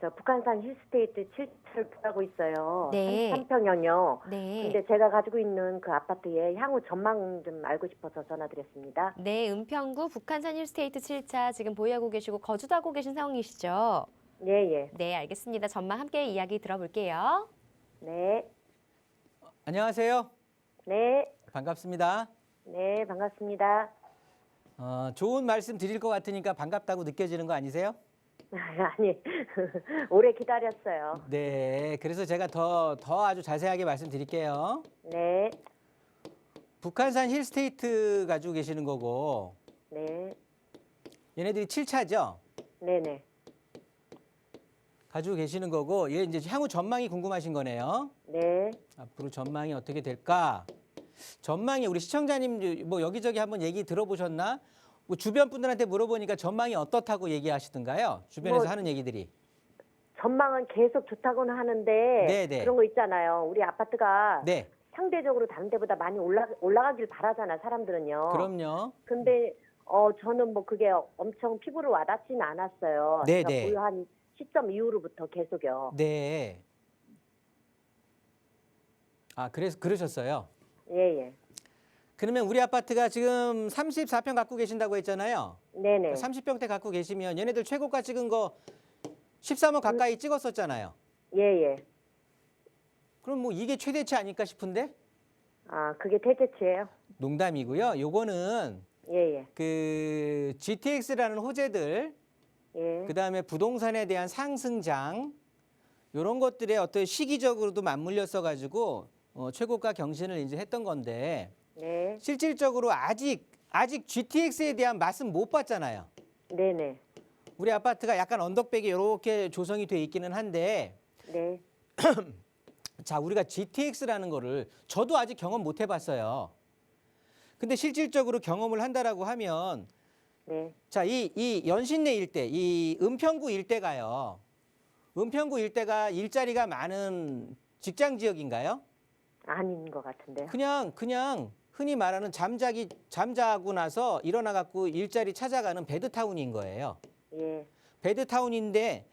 저 북한산 힐스테이트 7층을 하고 있어요. 네. 3평형요. 네. 근데 제가 가지고 있는 그 아파트의 향후 전망 좀 알고 싶어서 전화드렸습니다. 네, 은평구 북한산 힐스테이트 7차 지금 보유하고 계시고 거주도 하고 계신 상황이시죠? 예, 예. 네, 알겠습니다. 전망 함께 이야기 들어볼게요. 네. 안녕하세요. 네. 반갑습니다. 네, 반갑습니다. 좋은 말씀 드릴 것 같으니까 반갑다고 느껴지는 거 아니세요? 아니, 오래 기다렸어요. 네, 그래서 제가 더 아주 자세하게 말씀드릴게요. 네. 북한산 힐스테이트 가지고 계시는 거고 네. 얘네들이 7차죠? 네네. 가지고 계시는 거고 얘 이제 향후 전망이 궁금하신 거네요. 네. 앞으로 전망이 어떻게 될까? 전망이 우리 시청자님 뭐 여기저기 한번 얘기 들어보셨나? 뭐 주변 분들한테 물어보니까 전망이 어떻다고 얘기하시던가요? 주변에서 뭐, 하는 얘기들이. 전망은 계속 좋다고는 하는데 네네. 그런 거 있잖아요. 우리 아파트가 네, 상대적으로 다른 데보다 많이 올라가길 바라잖아, 사람들은요. 그럼요. 근데 저는 뭐 그게 엄청 피부로 와닿지는 않았어요. 네네. 제가 보유한 시점 이후로부터 계속요. 네. 그래서 그러셨어요. 예, 예. 그러면 우리 아파트가 지금 34평 갖고 계신다고 했잖아요. 네네. 30평대 갖고 계시면 얘네들 최고가 찍은 거 13억 가까이 찍었었잖아요. 예, 예. 그럼 뭐 이게 최대치 아닐까 싶은데? 그게 최대치예요? 농담이고요. 요거는 예, 예. 그 GTX라는 호재들, 예. 그다음에 부동산에 대한 상승장 이런 것들에 어떤 시기적으로도 맞물렸어 가지고 최고가 경신을 이제 했던 건데 네. 실질적으로 아직 GTX에 대한 맛은 못 봤잖아요. 네네. 우리 아파트가 약간 언덕백이 이렇게 조성이 돼 있기는 한데 네. 자, 우리가 GTX라는 거를 저도 아직 경험 못 해봤어요. 근데 실질적으로 경험을 한다라고 하면 네. 자, 이 연신내 일대, 이 은평구 일대가요. 은평구 일대가 일자리가 많은 직장 지역인가요? 아닌 것 같은데요. 그냥 흔히 말하는 잠자고 나서 일어나 갖고 일자리 찾아가는 베드타운인 거예요. 예. 베드타운인데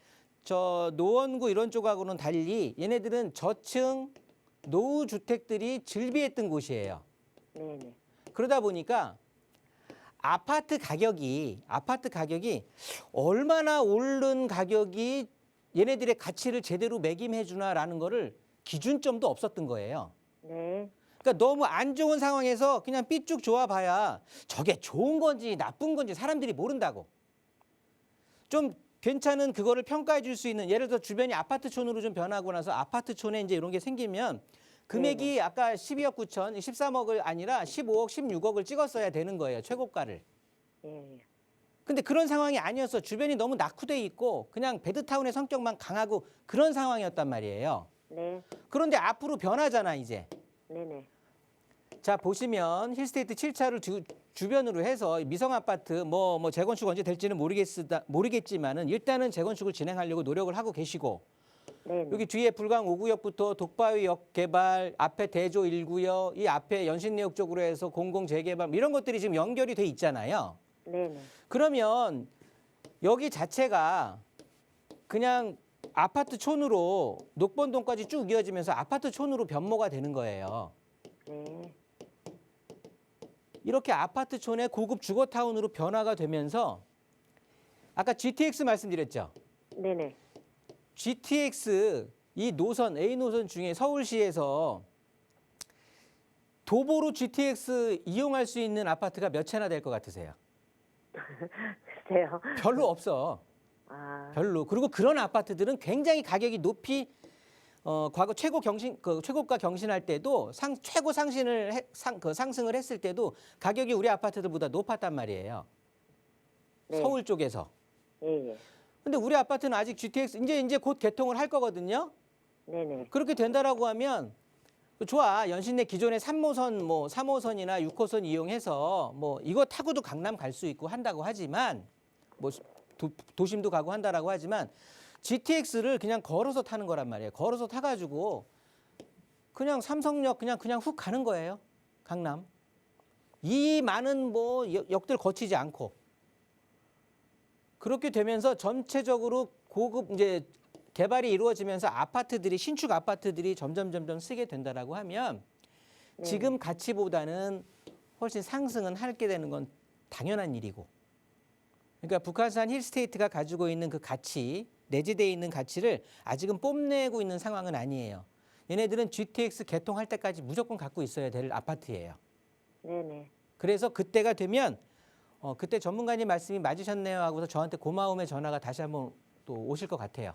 저 노원구 이런 쪽하고는 달리 얘네들은 저층 노후 주택들이 즐비했던 곳이에요. 네네. 그러다 보니까 아파트 가격이 얼마나 오른 가격이 얘네들의 가치를 제대로 매김해 주나라는 거를 기준점도 없었던 거예요. 네. 그러니까 너무 안 좋은 상황에서 그냥 삐쭉 좋아봐야 저게 좋은 건지 나쁜 건지 사람들이 모른다고. 좀 괜찮은 그거를 평가해 줄 수 있는, 예를 들어 주변이 아파트촌으로 좀 변하고 나서 아파트촌에 이제 이런 게 생기면 금액이 아까 12억 9천, 13억을 아니라 15억, 16억을 찍었어야 되는 거예요. 최고가를. 예. 근데 그런 상황이 아니었어. 주변이 너무 낙후돼 있고 그냥 베드타운의 성격만 강하고 그런 상황이었단 말이에요. 네. 그런데 앞으로 변하잖아, 이제. 네네. 자, 보시면 힐스테이트 7차를 주변으로 해서 미성 아파트 뭐 재건축 언제 될지는 모르겠지만은 일단은 재건축을 진행하려고 노력을 하고 계시고, 네네. 여기 뒤에 불광 5구역부터 독바위역 개발, 앞에 대조 1구역, 이 앞에 연신내역 쪽으로 해서 공공 재개발 이런 것들이 지금 연결이 돼 있잖아요. 네네. 그러면 여기 자체가 그냥 아파트촌으로 녹번동까지 쭉 이어지면서 아파트촌으로 변모가 되는 거예요. 네. 이렇게 아파트촌의 고급 주거타운으로 변화가 되면서 아까 GTX 말씀드렸죠. 네네. GTX 이 노선 A 노선 중에 서울시에서 도보로 GTX 이용할 수 있는 아파트가 몇 채나 될 것 같으세요? 글쎄요. 별로 없어. 아. 별로. 그리고 그런 아파트들은 굉장히 가격이 높이 과거 최고가 경신할 때도 최고 상승을 했을 때도 가격이 우리 아파트들보다 높았단 말이에요. 네. 서울 쪽에서. 예. 근데 우리 아파트는 아직 GTX 이제 곧 개통을 할 거거든요. 네네. 그렇게 된다라고 하면 좋아. 연신내 기존의 3호선 3호선이나 6호선 이용해서 이거 타고도 강남 갈 수 있고 한다고 하지만 도심도 가고 한다라고 하지만 GTX를 그냥 걸어서 타는 거란 말이에요. 걸어서 타가지고 그냥 삼성역 그냥 훅 가는 거예요. 강남. 이 많은 역들 거치지 않고. 그렇게 되면서 전체적으로 고급 이제 개발이 이루어지면서 신축 아파트들이 점점 쓰게 된다라고 하면 지금 가치보다는 훨씬 상승은 하게 되는 건 당연한 일이고. 그러니까 북한산 힐스테이트가 가지고 있는 그 가치, 내재되어 있는 가치를 아직은 뽐내고 있는 상황은 아니에요. 얘네들은 GTX 개통할 때까지 무조건 갖고 있어야 될 아파트예요. 네네. 그래서 그때가 되면 그때 전문가님 말씀이 맞으셨네요 하고서 저한테 고마움의 전화가 다시 한번 또 오실 것 같아요.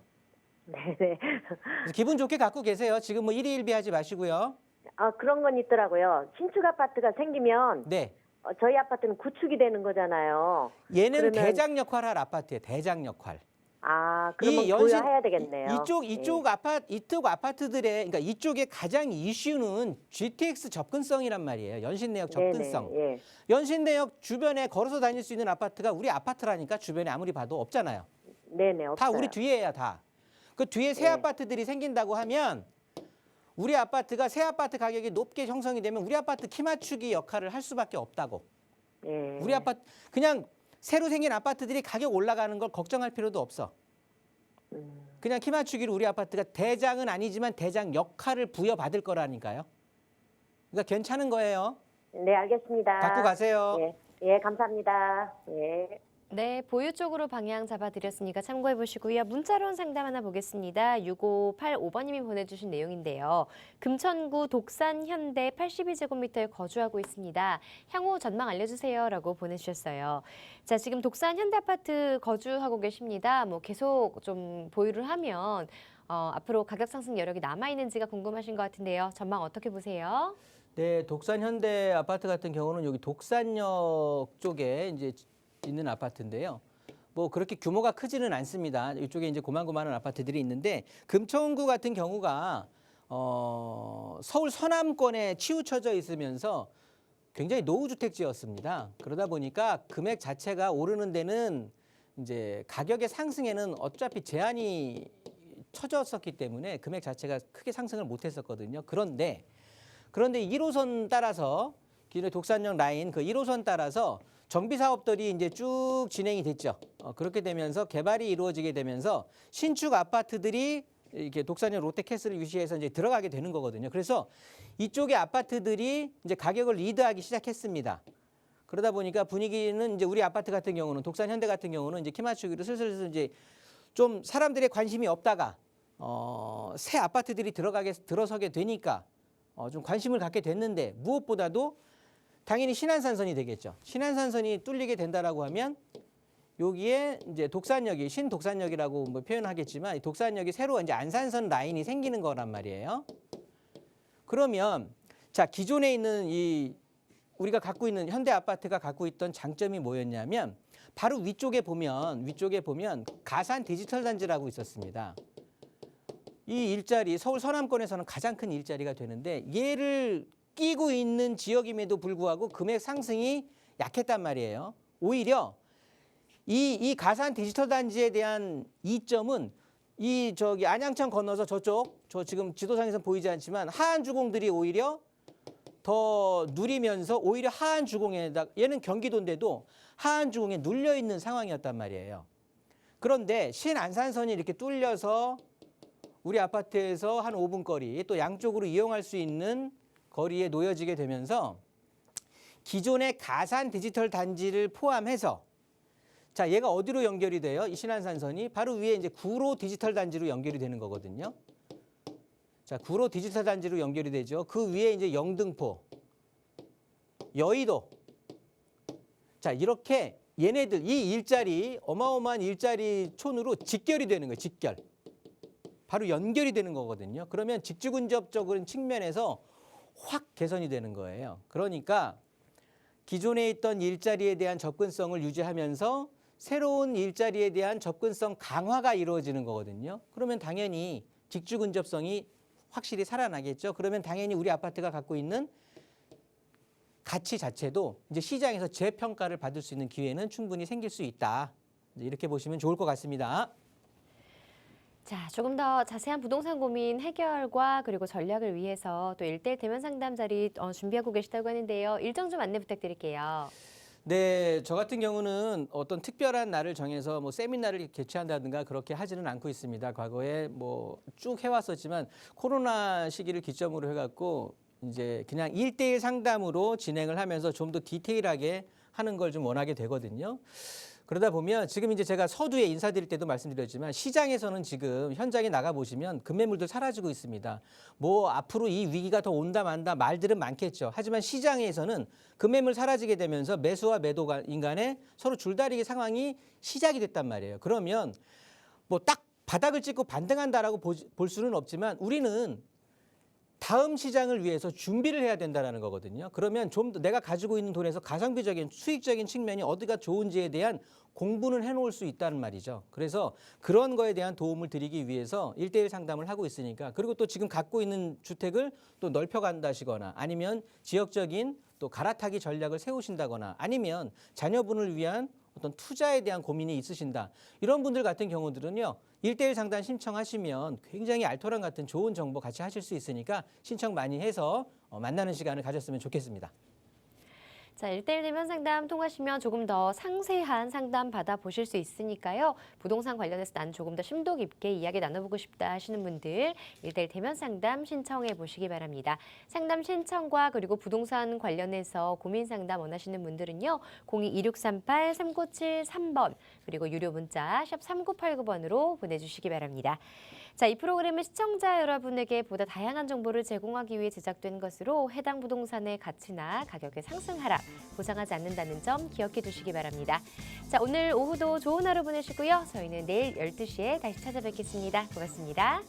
네네. 그래서 기분 좋게 갖고 계세요. 지금 일희일비하지 마시고요. 아, 그런 건 있더라고요. 신축 아파트가 생기면 네. 저희 아파트는 구축이 되는 거잖아요. 얘는 그러면- 대장 역할 할 아파트예요. 대장 역할. 아, 그러면 보유해야 되겠네요. 이쪽 아파트들의, 그러니까 이쪽의 가장 이슈는 GTX 접근성이란 말이에요. 연신내역 접근성. 네네. 예. 연신내역 주변에 걸어서 다닐 수 있는 아파트가 우리 아파트라니까 주변에 아무리 봐도 없잖아요. 네네. 다 없어요. 우리 뒤에야 다. 그 뒤에 새 네. 아파트들이 생긴다고 하면 우리 아파트가 새 아파트 가격이 높게 형성이 되면 우리 아파트 키 맞추기 역할을 할 수밖에 없다고. 예. 우리 아파트 그냥 새로 생긴 아파트들이 가격 올라가는 걸 걱정할 필요도 없어. 그냥 키 맞추기로 우리 아파트가 대장은 아니지만 대장 역할을 부여받을 거라니까요. 그러니까 괜찮은 거예요. 네, 알겠습니다. 갖고 가세요. 예. 예, 감사합니다. 예. 네, 보유 쪽으로 방향 잡아드렸으니까 참고해 보시고요. 문자로 상담 하나 보겠습니다. 6585번님이 보내주신 내용인데요. 금천구 독산 현대 82제곱미터에 거주하고 있습니다. 향후 전망 알려주세요 라고 보내주셨어요. 자, 지금 독산 현대 아파트 거주하고 계십니다. 계속 좀 보유를 하면 앞으로 가격 상승 여력이 남아있는지가 궁금하신 것 같은데요. 전망 어떻게 보세요? 네, 독산 현대 아파트 같은 경우는 여기 독산역 쪽에 이제 있는 아파트인데요. 그렇게 규모가 크지는 않습니다. 이쪽에 이제 고만고만한 아파트들이 있는데 금천구 같은 경우가 서울 서남권에 치우쳐져 있으면서 굉장히 노후주택지였습니다. 그러다 보니까 금액 자체가 오르는 데는 이제 가격의 상승에는 어차피 제한이 쳐졌었기 때문에 금액 자체가 크게 상승을 못했었거든요. 그런데 1호선 따라서 기존의 독산역 라인 그 1호선 따라서 정비 사업들이 이제 쭉 진행이 됐죠. 그렇게 되면서 개발이 이루어지게 되면서 신축 아파트들이 이렇게 독산역 롯데캐슬을 유치해서 이제 들어가게 되는 거거든요. 그래서 이쪽의 아파트들이 이제 가격을 리드하기 시작했습니다. 그러다 보니까 분위기는 이제 우리 아파트 같은 경우는 독산 현대 같은 경우는 이제 키 맞추기로 슬슬 이제 좀 사람들의 관심이 없다가 새 아파트들이 들어서게 되니까 좀 관심을 갖게 됐는데 무엇보다도 당연히 신안산선이 되겠죠. 신안산선이 뚫리게 된다라고 하면 여기에 이제 독산역이 신독산역이라고 뭐 표현하겠지만 이 독산역이 새로 이제 안산선 라인이 생기는 거란 말이에요. 그러면 자 기존에 있는 이 우리가 갖고 있는 현대 아파트가 갖고 있던 장점이 뭐였냐면 바로 위쪽에 보면 가산 디지털 단지라고 있었습니다. 이 일자리 서울 서남권에서는 가장 큰 일자리가 되는데 얘를 끼고 있는 지역임에도 불구하고 금액 상승이 약했단 말이에요. 오히려 이 가산 디지털 단지에 대한 이점은 저기 안양천 건너서 저 지금 지도상에서 보이지 않지만 하안 주공들이 오히려 더 누리면서 오히려 하안 주공에다 얘는 경기도인데도 하안 주공에 눌려 있는 상황이었단 말이에요. 그런데 신안산선이 이렇게 뚫려서 우리 아파트에서 한 5분 거리 또 양쪽으로 이용할 수 있는 거리에 놓여지게 되면서 기존의 가산 디지털 단지를 포함해서 자 얘가 어디로 연결이 돼요? 이 신안산선이 바로 위에 이제 구로 디지털 단지로 연결이 되는 거거든요. 자 구로 디지털 단지로 연결이 되죠. 그 위에 이제 영등포, 여의도. 자 이렇게 얘네들 이 일자리 어마어마한 일자리 촌으로 직결이 되는 거예요. 직결. 바로 연결이 되는 거거든요. 그러면 직주근접적인 측면에서 확 개선이 되는 거예요. 그러니까 기존에 있던 일자리에 대한 접근성을 유지하면서 새로운 일자리에 대한 접근성 강화가 이루어지는 거거든요. 그러면 당연히 직주근접성이 확실히 살아나겠죠. 그러면 당연히 우리 아파트가 갖고 있는 가치 자체도 이제 시장에서 재평가를 받을 수 있는 기회는 충분히 생길 수 있다. 이렇게 보시면 좋을 것 같습니다. 자, 조금 더 자세한 부동산 고민 해결과 그리고 전략을 위해서 또 1대1 대면 상담 자리 준비하고 계시다고 하는데요. 일정 좀 안내 부탁드릴게요. 네, 저 같은 경우는 어떤 특별한 날을 정해서 뭐 세미나를 개최한다든가 그렇게 하지는 않고 있습니다. 과거에 뭐 쭉 해왔었지만 코로나 시기를 기점으로 해갖고 이제 그냥 1대1 상담으로 진행을 하면서 좀 더 디테일하게 하는 걸 좀 원하게 되거든요. 그러다 보면 지금 이제 제가 서두에 인사드릴 때도 말씀드렸지만 시장에서는 지금 현장에 나가 보시면 급매물들 사라지고 있습니다. 뭐 앞으로 이 위기가 더 온다 만다 말들은 많겠죠. 하지만 시장에서는 급매물 사라지게 되면서 매수와 매도가 인간의 서로 줄다리기 상황이 시작이 됐단 말이에요. 그러면 뭐 딱 바닥을 찍고 반등한다라고 볼 수는 없지만 우리는 다음 시장을 위해서 준비를 해야 된다는 거거든요. 그러면 좀 더 내가 가지고 있는 돈에서 가성비적인 수익적인 측면이 어디가 좋은지에 대한 공부는 해놓을 수 있다는 말이죠. 그래서 그런 거에 대한 도움을 드리기 위해서 1대1 상담을 하고 있으니까 그리고 또 지금 갖고 있는 주택을 또 넓혀간다시거나 아니면 지역적인 또 갈아타기 전략을 세우신다거나 아니면 자녀분을 위한 어떤 투자에 대한 고민이 있으신다. 이런 분들 같은 경우들은요. 1대1 상담 신청하시면 굉장히 알토란 같은 좋은 정보 같이 하실 수 있으니까 신청 많이 해서 만나는 시간을 가졌으면 좋겠습니다. 자, 1대1 대면 상담 통하시면 조금 더 상세한 상담 받아보실 수 있으니까요. 부동산 관련해서 난 조금 더 심도 깊게 이야기 나눠보고 싶다 하시는 분들 1대1 대면 상담 신청해 보시기 바랍니다. 상담 신청과 그리고 부동산 관련해서 고민 상담 원하시는 분들은요. 02-2638-3973번 그리고 유료 문자 샵 3989번으로 보내주시기 바랍니다. 자, 이 프로그램은 시청자 여러분에게 보다 다양한 정보를 제공하기 위해 제작된 것으로 해당 부동산의 가치나 가격의 상승 하락 보상하지 않는다는 점 기억해 두시기 바랍니다. 자, 오늘 오후도 좋은 하루 보내시고요. 저희는 내일 12시에 다시 찾아뵙겠습니다. 고맙습니다.